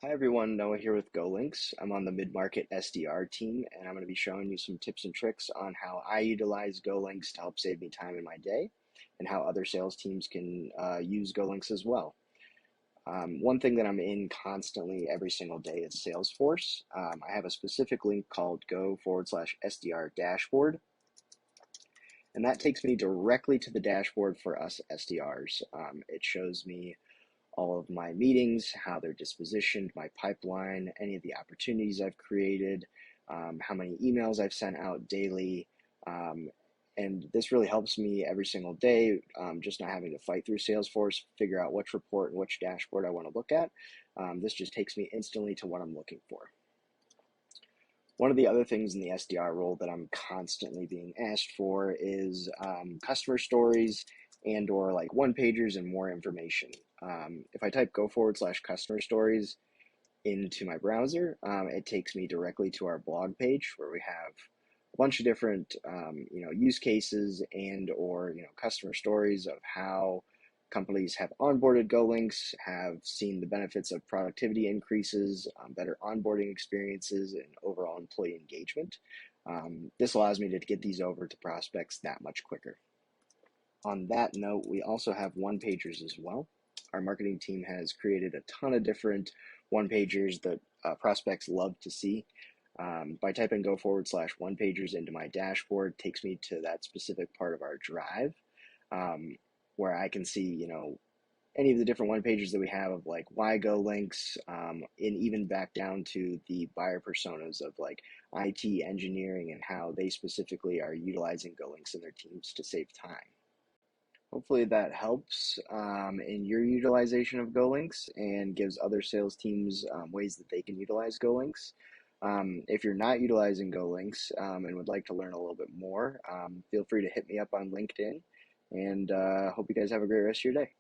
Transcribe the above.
Hi everyone, Noah here with GoLinks. I'm on the mid-market SDR team, and I'm going to be showing you some tips and tricks on how I utilize GoLinks to help save me time in my day, and how other sales teams can use GoLinks as well. One thing that I'm in constantly every single day is Salesforce. I have a specific link called go/SDR dashboard, and that takes me directly to the dashboard for us SDRs. It shows me all of my meetings, how they're dispositioned, my pipeline, any of the opportunities I've created, how many emails I've sent out daily. Um, and this really helps me every single day, just not having to fight through Salesforce, figure out which report and which dashboard I want to look at. This just takes me instantly to what I'm looking for. One of the other things in the SDR role that I'm constantly being asked for is customer stories and or like one pagers and more information. If I type go/customer stories into my browser, it takes me directly to our blog page where we have a bunch of different use cases and or customer stories of how companies have onboarded GoLinks, have seen the benefits of productivity increases, better onboarding experiences, and overall employee engagement. This allows me to get these over to prospects that much quicker. On that note, we also have one-pagers as well. Our marketing team has created a ton of different one-pagers that prospects love to see. By typing go/one-pagers into my dashboard, it takes me to that specific part of our drive, where I can see, any of the different one-pagers that we have of like why GoLinks, and even back down to the buyer personas of like IT, engineering, and how they specifically are utilizing GoLinks in their teams to save time. Hopefully that helps in your utilization of GoLinks and gives other sales teams ways that they can utilize GoLinks. If you're not utilizing GoLinks and would like to learn a little bit more, feel free to hit me up on LinkedIn, and hope you guys have a great rest of your day.